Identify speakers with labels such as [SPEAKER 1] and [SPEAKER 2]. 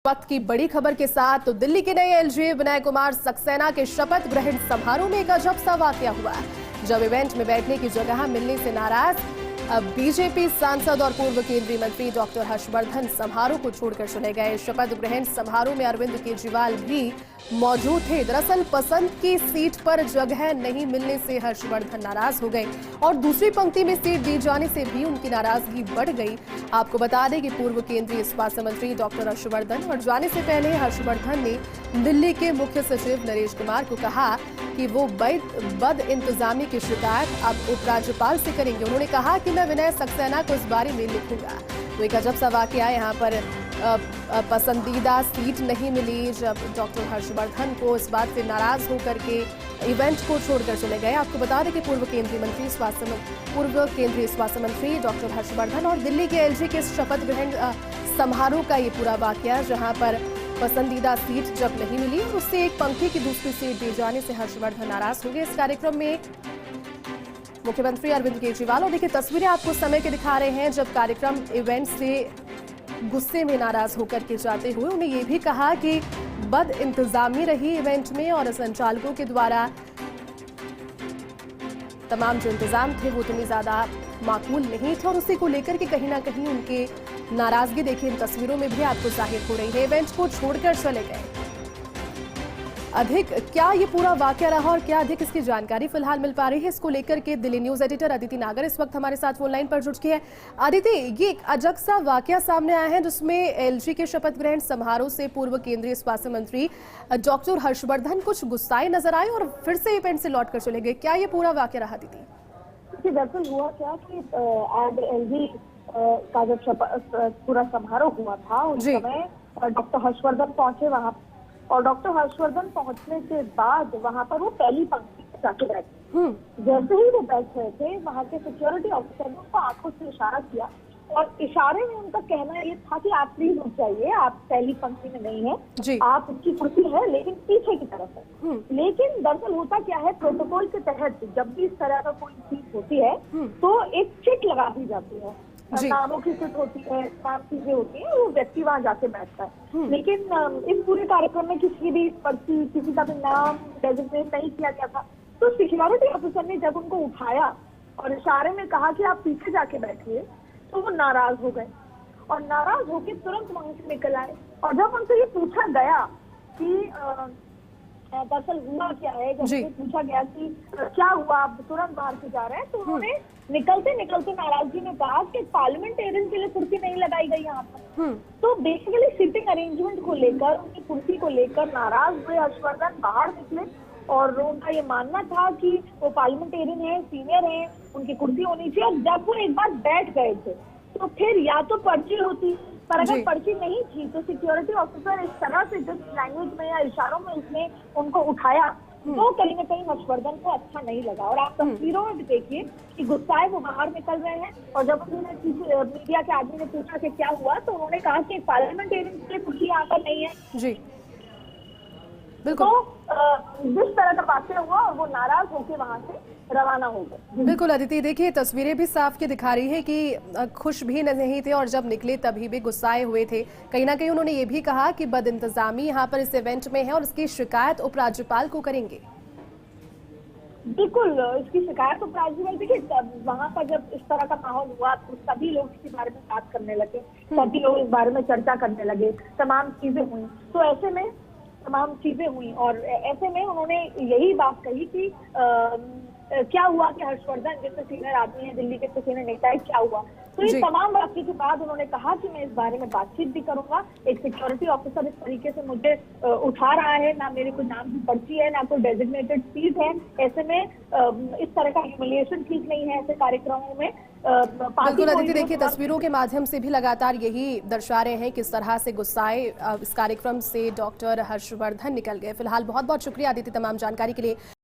[SPEAKER 1] वक्त की बड़ी खबर के साथ तो दिल्ली के नए एलजी विनय कुमार सक्सेना के शपथ ग्रहण समारोह में एक अजब सा वाकया हुआ, जब इवेंट में बैठने की जगह मिलने से नाराज बीजेपी सांसद और पूर्व केंद्रीय मंत्री डॉक्टर हर्षवर्धन समारोह को छोड़कर चले गए। शपथ ग्रहण समारोह में अरविंद केजरीवाल भी मौजूद थे। दरअसल पसंद की सीट पर जगह नहीं मिलने से हर्षवर्धन नाराज हो गए और दूसरी पंक्ति में सीट दिए जाने से भी उनकी नाराजगी बढ़ गई। आपको बता दें कि पूर्व केंद्रीय स्वास्थ्य मंत्री डॉक्टर हर्षवर्धन और जाने से पहले हर्षवर्धन ने दिल्ली के मुख्य सचिव नरेश कुमार को कहा कि वो बद इंतजामी की शिकायत अब उपराज्यपाल से करेंगे। उन्होंने कहा कि मैं विनय सक्सेना को इस बारे में लिखूंगा। तो एक अजब सा वाकया यहाँ पर पसंदीदा सीट नहीं मिली, जब डॉक्टर हर्षवर्धन को इस बात से नाराज होकर के इवेंट को छोड़कर चले गए। आपको बता दें कि पूर्व केंद्रीय स्वास्थ्य मंत्री डॉक्टर हर्षवर्धन और दिल्ली के एलजी के शपथ ग्रहण समारोह का ये पूरा वाकया, जहां पर पसंदीदा सीट जब नहीं मिली और उससे एक पंक्ति की दूसरी सीट दिए जाने से हर्षवर्धन नाराज हो गए। इस कार्यक्रम में मुख्यमंत्री अरविंद केजरीवाल, और देखिए तस्वीरें आपको समय के दिखा रहे हैं, जब कार्यक्रम इवेंट से गुस्से में नाराज होकर के जाते हुए उन्हें ये भी कहा कि बद इंतजामी रही इवेंट में और संचालकों के द्वारा तमाम जो इंतजाम थे वो इतने ज्यादा माकूल नहीं थे और उसी को लेकर के कहीं ना कहीं उनके नाराजगी देखिए इन तस्वीरों में भी आपको जाहिर हो रही है। इवेंट को छोड़कर चले गए। अधिक क्या ये पूरा वाकया रहा और क्या अधिक इसकी जानकारी फिलहाल मिल पा रही है, इसको लेकर के दिल्ली न्यूज एडिटर अदिति नागर इस वक्त हमारे साथ फोन लाइन पर जुड़ चुकी है। अदिति, ये एक अजब सा वाकया सामने आया है जिसमें एलजी के शपथ ग्रहण समारोह से पूर्व केंद्रीय स्वास्थ्य मंत्री डॉक्टर हर्षवर्धन कुछ गुस्साए नजर आए और फिर से इवेंट से लौट कर चले गए। क्या ये पूरा वाकया रहा अदिति?
[SPEAKER 2] दरअसल हुआ क्या कि आज एलजी का जब पूरा समारोह हुआ था उस समय डॉक्टर हर्षवर्धन पहुंचे वहां, और डॉक्टर हर्षवर्धन पहुंचने के बाद वहां पर वो पहली पंक्ति में जाके बैठे। जैसे ही वो बैठ रहे थे, वहां के सिक्योरिटी ऑफिसर ने उनको आंखों से इशारा किया और इशारे में उनका कहना ये था कि आप प्लीज उठ जाइए, आप पहली पंक्ति में नहीं है, आप उसकी कुर्सी है लेकिन पीछे की तरफ है। लेकिन दरअसल होता क्या है, प्रोटोकॉल के तहत जब भी इस तरह का कोई चीज होती है तो एक चिट लगा दी जाती है, नामों की चिट होती है, तमाम चीजें होती है, वो व्यक्ति वहां जाके बैठता है। लेकिन इस पूरे कार्यक्रम में किसी भी पर्ची, किसी का भी नाम डेजिग्नेट नहीं किया गया था। तो सिक्योरिटी ऑफिसर ने जब उनको उठाया और इशारे में कहा कि आप पीछे जाके बैठिए, तो वो नाराज हो गए और नाराज होकर तुरंत वहां से निकल आए। और जब उनसे ये पूछा गया कि दरअसल हुआ क्या है, जब उनसे पूछा गया कि क्या हुआ, आप तुरंत बाहर से जा रहे हैं, तो उन्होंने निकलते निकलते नाराजगी में कहा कि पार्लियामेंटेरियन के लिए कुर्सी नहीं लगाई गई यहाँ पर। तो बेसिकली सीटिंग अरेंजमेंट को लेकर, उनकी कुर्सी को लेकर नाराज हुए हर्षवर्धन, बाहर निकले और उनका ये मानना था कि वो पार्लियामेंटेरियन है, सीनियर है, उनकी कुर्सी होनी चाहिए। और जब वो एक बार बैठ गए थे तो फिर या तो पर्ची होती, पर अगर पर्ची नहीं थी तो सिक्योरिटी ऑफिसर इस तरह से जिस लैंग्वेज में या इशारों में उसने उनको उठाया तो कहीं ना कहीं हर्षवर्धन को अच्छा नहीं लगा। और आप तस्वीरों में भी देखिए कि गुस्साए वो बाहर निकल रहे हैं। और जब उन्होंने मीडिया के आदमी ने पूछा कि क्या हुआ, तो उन्होंने कहा कि पार्लियामेंटेरियन के लिए कुर्सी यहाँ पर नहीं है।
[SPEAKER 1] जी बिल्कुल।
[SPEAKER 2] तो जिस तरह का वाकया हुआ और वो नाराज होकर वहां से रवाना हो गए।
[SPEAKER 1] बिल्कुल अदिति, देखिए तस्वीरें भी साफ के दिखा रही है कि खुश भी नहीं थे और जब निकले तभी भी गुस्साए हुए थे। कहीं ना कहीं उन्होंने ये भी कहा कि बद इंतजामी यहाँ पर इस इवेंट में है और इसकी शिकायत उपराज्यपाल को करेंगे।
[SPEAKER 2] बिल्कुल, इसकी शिकायत उपराज्यपाल, देखिए वहाँ पर जब इस तरह का माहौल हुआ तो सभी लोग इसके बारे में बात करने लगे, सभी लोग इस बारे में चर्चा करने लगे, तमाम चीजें हुई। तो ऐसे में तमाम चीजें हुई और ऐसे में उन्होंने यही बात कही कि क्या हुआ कि हर्षवर्धन जैसे सीनियर आदमी है, दिल्ली के तो सीनियर नेता है, क्या हुआ। तो ये तमाम बातचीत के बाद उन्होंने कहा कि मैं इस बारे में बातचीत भी करूंगा। एक सिक्योरिटी ऑफिसर इस तरीके से मुझे उठा रहा है, ना मेरे कोई नाम की पर्ची है, ना कोई डेजिग्नेटेड सीट है। ऐसे में इस तरह का ह्यूमिलिएशन ठीक नहीं है ऐसे कार्यक्रमों में।
[SPEAKER 1] बिल्कुल अदिति, देखिए तस्वीरों के माध्यम से भी लगातार यही दर्शा रहे हैं किस तरह से गुस्साए इस कार्यक्रम से डॉक्टर हर्षवर्धन निकल गए। फिलहाल बहुत बहुत शुक्रिया अदिति तमाम जानकारी के लिए।